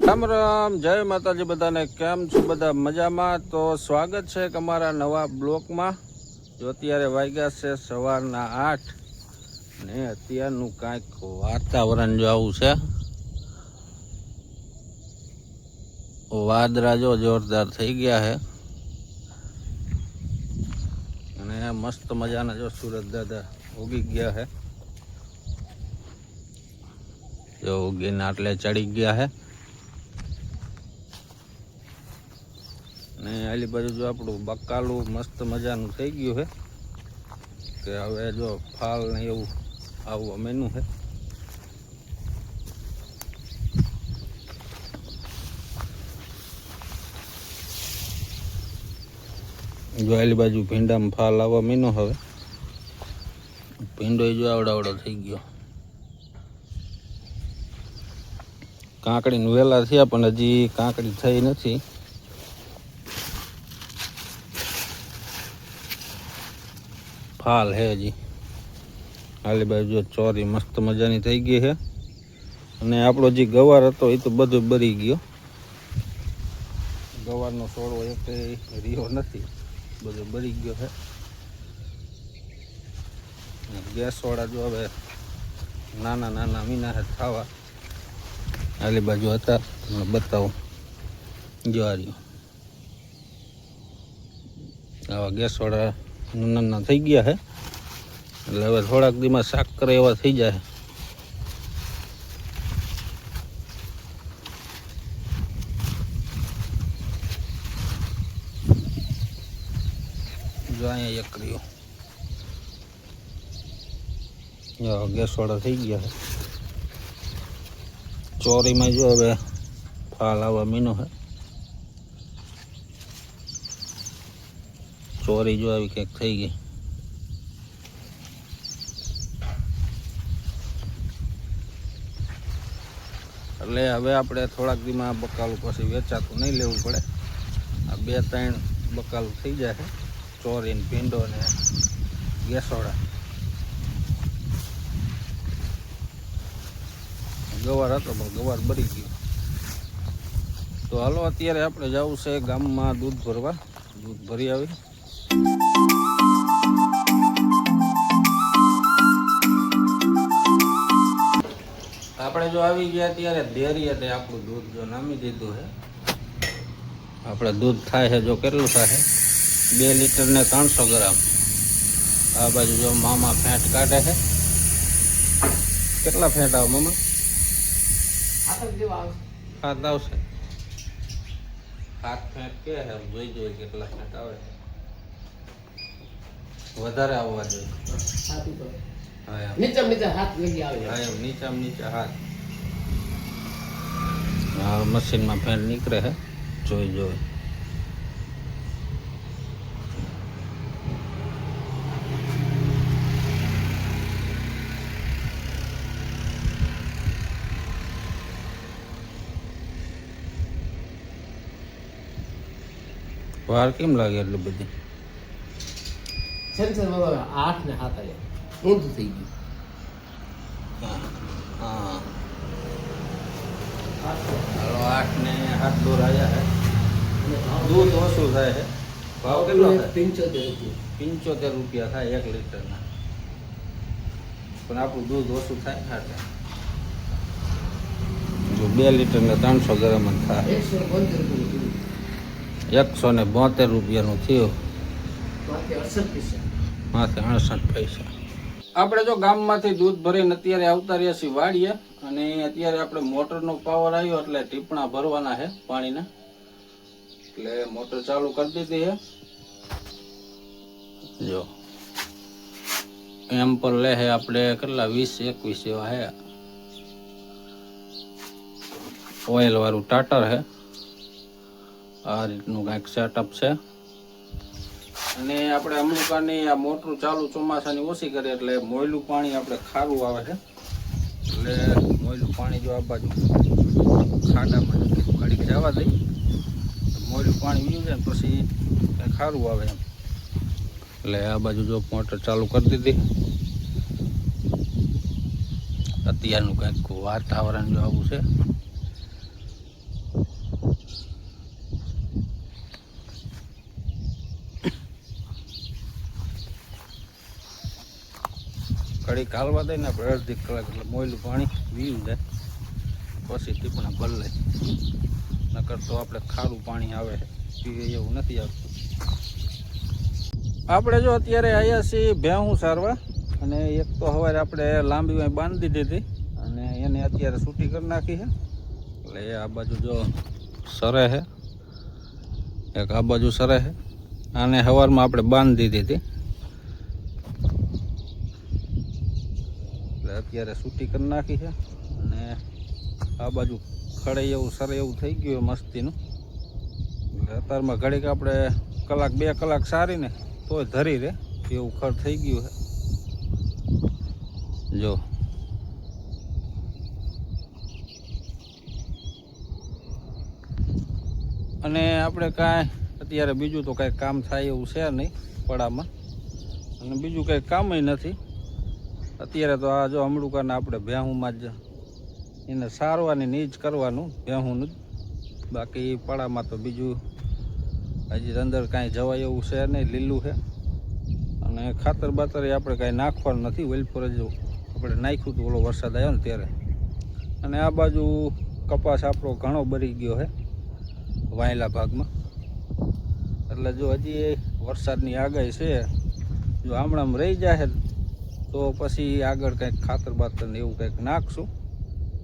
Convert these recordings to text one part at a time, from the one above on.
રામ રામ, જય માતાજી બધાને। કેમ છો બધા? મજામાં? તો સ્વાગત છે અમારા નવા બ્લોકમાં। જો અત્યારે વાગ્યા છે સવારના 8 ને અત્યારનું કાંઈક વાતાવરણ જો આવું છે। વાદળા જો જોરદાર થઈ ગયા છે અને મસ્ત મજાના જો સુરત દાદા ઉગી ગયા છે। જો ઉગીને આટલે ચડી ગયા છે ને આલી બાજુ જો આપણું બકાલું મસ્ત મજાનું થઈ ગયું છે કે હવે જો ફાલ ને એવું આવું અમેનું છે। જો આલી બાજુ ભીંડામાં ફાલ આવવા મીનો। હવે ભીંડો જો આવડાવડો થઈ ગયો। કાંકડીનું વેલા થયા પણ હજી કાંકડી થઈ નથી। ફાલ હે હજી। આલી બાજુ જો ચોરી મસ્ત મજાની થઈ ગઈ છે અને આપણો જે ગવાર હતો એ તો બધો બરી ગયો। ગવારનો છોડવો એક રહ્યો નથી, બધો બરી ગયો છે। ગેસવાળા જો હવે નાના નાના મીના છે ખાવા। આલી બાજુ હતા બતાવું જો આ રહ્યું। આવા ગેસવાળા નાના થઈ ગયા છે એટલે હવે થોડાક દીમાં શાક કરે એવા થઈ જાય। જો અહીંયા એક રહ્યો, ગેસવાળા થઈ ગયા છે। ચોરીમાં જો હવે ફાલ આવવા મીનો છે। ચોરી જો આવી કંઈક થઈ ગઈ। એટલે હવે આપણે થોડાક દીમાં બકાલું પછી વેચાતું નહીં લેવું પડે। આ 2-3 બકાલું થઈ જાય, ચોરી ને ભીંડો ને ગેસોડા। ગવાર હતો પણ ગવાર બરી ગયો। તો હાલો અત્યારે આપણે જવું છે ગામમાં દૂધ ભરવા। દૂધ ભરી આવી। આપણે જો આવી ગયા ત્યારે ડેરીએ તે આપણું દૂધ જો નામી દીધું છે। આપણે દૂધ થાય છે જો કેટલું થાય છે 2 લીટર ને 300 ગ્રામ। આ બાજુ જો મામા ફેંટ કાઢે છે। કેટલા ફેંટ આવે મામા? 7 આવશે। 7 ફેંટ કે છે, જોઈ જોઈએ કેટલા ફેંટ આવે છે। વધારે આવવા જોઈએ। નીચે હાથ લગી આવે। હા એમ નીચામાં નીચા હાથ। આ મશીનમાં ફેંટ નીકળે છે, જોઈ જોઈ। વાર કેમ લાગે એટલી બધી? સેન્સર 8 ને 7 આવ્યા, ઊંધું થઈ ગયું। હા હાલો 8 ને 7 દૂર આવ્યા છે। દૂધ ઓછું થાય છે। ભાવ કેટલો થાય? 75 રૂપિયા થાય 1 લીટરના। પણ આપણું દૂધ ઓછું થાય ને જો 2 લીટર ને 300 ગ્રામ જ થાય। 172 રૂપિયાનું થયું, માથે 68 પૈસા। આપણે જો ગામમાંથી દૂધ ભરીને અત્યારે આવતા રહ્યા છીએ વાડીએ અને અત્યારે આપણે મોટરનો પાવર આવ્યો એટલે ટીપણા ભરવાના છે પાણીના। એટલે મોટર ચાલુ કરી દીધી છે। જો એમ પર લે છે આપણે કેટલા 20-21 એવા છે। ઓઇલ વાળું ટાટર છે। આ રીતનું કંઈક સેટઅપ છે અને આપણે અમુકાની આ મોટર ચાલુ ચોમાસાની ઓછી કરીએ એટલે મોયલું પાણી આપણે ખારું આવે છે। એટલે મોયલું પાણી જો આ બાજુ ખાડામાં ઘડીક જવા દઈ તો મોયલું પાણી વીયું જાય ને પછી કંઈ ખારું આવે એમ। એટલે આ બાજુ જો મોટર ચાલુ કરી દીધી। અત્યારનું કંઈક વાતાવરણ જો આવું છે। ઘડીક હાલવા દે ને આપણે અડધી કલાક એટલે મોયલું પાણી વીયું જાય પછી ટીપણા બદલે નકર તો આપણે ખારું પાણી આવે પીવે એવું નથી આવતું. આપણે જો અત્યારે આવ્યા છીએ ભેહું સારવા અને એક તો સવારે આપણે લાંબી બાંધી દીધી અને એને અત્યારે છૂટી કરી નાખી છે. એટલે એ આ બાજુ જો સરે છે, એક આ બાજુ સરે છે. આને સવારમાં આપણે બાંધી દીધી એટલે અત્યારે છૂટી કરી નાખી છે અને આ બાજુ ખડે એવું સરે એવું થઈ ગયું મસ્તીનું. એટલે અત્યારમાં ઘડીક આપણે કલાક 2 કલાક સારીને તોય ધરી રહે એવું ખડ થઈ ગયું છે જો. અને આપણે કાંઈ અત્યારે બીજું તો કાંઈ કામ થાય એવું છે નહીં પડામાં અને બીજું કાંઈ કામય નથી અત્યારે. તો આ જો અમડુકાને આપણે ભેહુંમાં જ એને સારવાની નીજ કરવાનું ભેહુંનું જ. બાકી પડામાં તો બીજું હજી અંદર કાંઈ જવાય એવું છે નહીં, લીલું છે. અને ખાતર બાતર આપણે કાંઈ નાખવાનું નથી, વેલફોર જ આપણે નાખ્યું હતું ઓલો વરસાદ આવ્યો ને ત્યારે. અને આ બાજુ કપાસ આપણો ઘણો બરી ગયો છે વાયલા ભાગમાં. એટલે જો હજી વરસાદની આગાહી છે, જો હમણાં રહી જાય તો પછી આગળ કંઈક ખાતર બાતર ને એવું કંઈક નાખશું.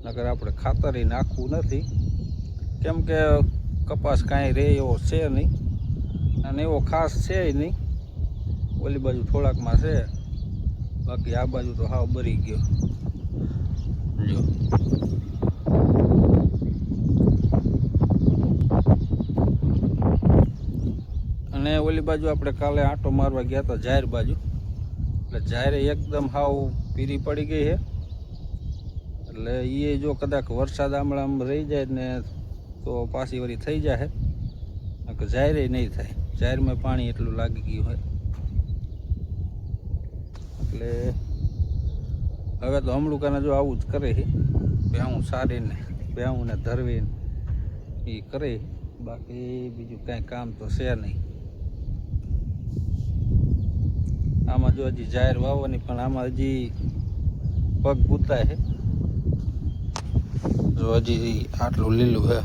નકર આપણે ખાતર નાખવું નથી કેમ કે કપાસ કાંઈ રહે એવો છે નહીં અને એવો ખાસ છે નહીં. ઓલી બાજુ થોડાકમાં છે, બાકી આ બાજુ તો હાવ બરી ગયો જો. અને ઓલી બાજુ આપણે કાલે આંટો મારવા ગયા હતા જાહેર બાજુ, એટલે જાહેરે એકદમ હાવ પીરી પડી ગઈ છે. એટલે એ જો કદાચ વરસાદ આમ રહી જાય ને તો પાછી વળી થઈ જાય, જાહેરે નહીં થાય. જાહેરમાં પાણી એટલું લાગી ગયું હોય એટલે હવે તો હમણુકાને જો આવું જ કરે છે, ભેહું સારીને ભેહુંને ધરવીને એ કરે. બાકી બીજું કાંઈ કામ તો છે નહીં આમાં. જો હજી જાહેર વાવવાની પણ આમાં હજી પગ ગુતાય છે. જો હજી આટલું લીલું છે,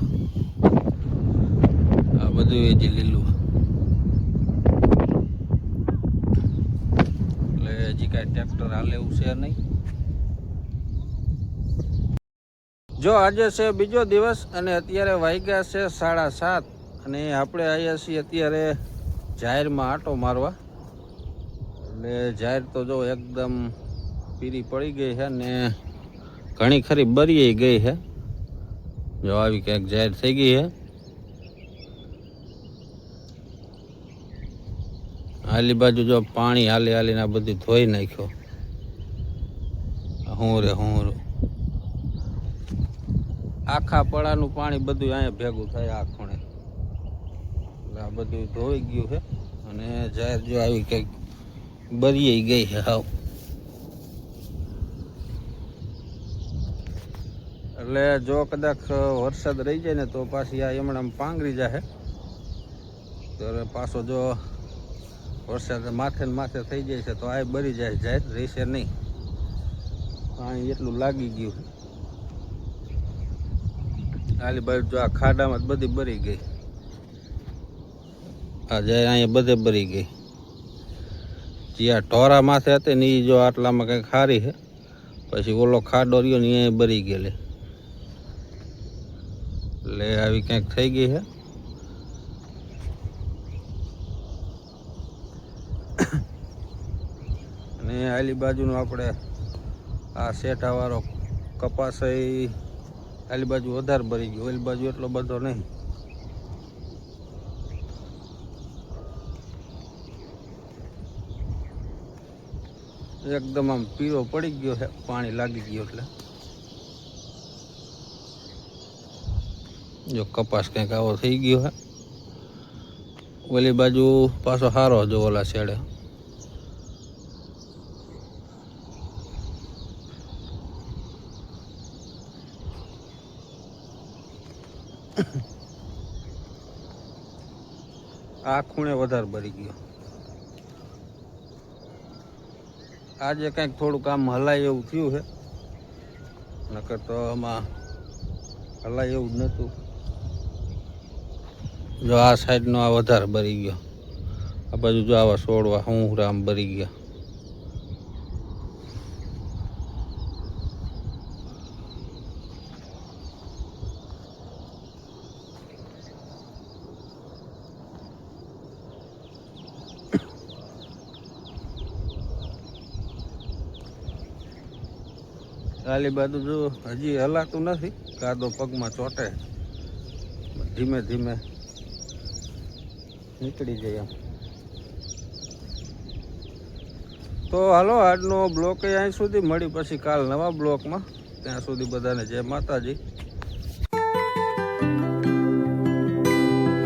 આ બધું હજી લીલું એટલે હજી કાંઈ ટ્રેક્ટર હાલે એવું છે નહીં. જો આજે છે બીજો દિવસ અને અત્યારે વાગ્યા છે 7:30 અને આપણે આવ્યા છીએ અત્યારે જાહેરમાં આંટો મારવા. એટલે જાહેર તો જો એકદમ પીરી પડી ગઈ છે ને ઘણી ખરી બરી ગઈ છે. જો આવી ક્યાંક જાહેર થઈ ગઈ છે. આલી બાજુ જો પાણી હાલી હાલીને આ બધું ધોઈ નાખ્યો. હું આખા પડાનું પાણી બધું અહીંયા ભેગું થાય આ ખૂણે. એટલે આ બધું ધોઈ ગયું છે અને જાહેર જો આવી કંઈક બરી ગઈ છે હાવ. એટલે જો કદાચ વરસાદ રહી જાય ને તો પાછી આ હમણાં પાંગરી જાય. તો પાછો જો વરસાદ માથે ને માથે થઈ જાય છે તો આ બરી જાય, જાહેર રહેશે નહીં. પાણી એટલું લાગી ગયું. આલી બાજુ જો આ ખાડામાં બધી બરી ગઈ. આ જાય અહીંયા બધે બરી ગઈ. જ્યાં ઢોરા માથે હતી ને એ જો આટલામાં કંઈક ખારી છે, પછી ઓલો ખાડો રહ્યો ને અહીંયા બરી ગયેલી. એટલે આવી કંઈક થઈ ગઈ છે. અને આલી બાજુનું આપણે આ શેઠાવાળો કપાસ આલી બાજુ વધારે ભરી ગયો, ઓલી બાજુ એટલો બધો નહીં. એકદમ આમ પીળો પડી ગયો છે, પાણી લાગી ગયું એટલે. જો કપાસ કંઈક આવો થઈ ગયો છે. ઓલી બાજુ પાછો સારો જો ઓલા શેડે. આ ખૂણે વધારે ભરી ગયો. આજે કંઈક થોડુંક આમ હલાય એવું થયું છે, નકર તો આમાં હલાય એવું જ નહોતું. જો આ સાઈડનો આ વધારે બરી ગયો, આ બાજુ જો આવા છોડવા હુંહરા આમ બરી ગયા. આલી બાજુ જો હજી હલાતું નથી, કાદો પગમાં ચોટે, ધીમે ધીમે નીકળી જાય એમ. તો હાલો, આજનો બ્લોક અહીં સુધી, મળી પછી કાલ નવા બ્લોકમાં. ત્યાં સુધી બધાને જય માતાજી.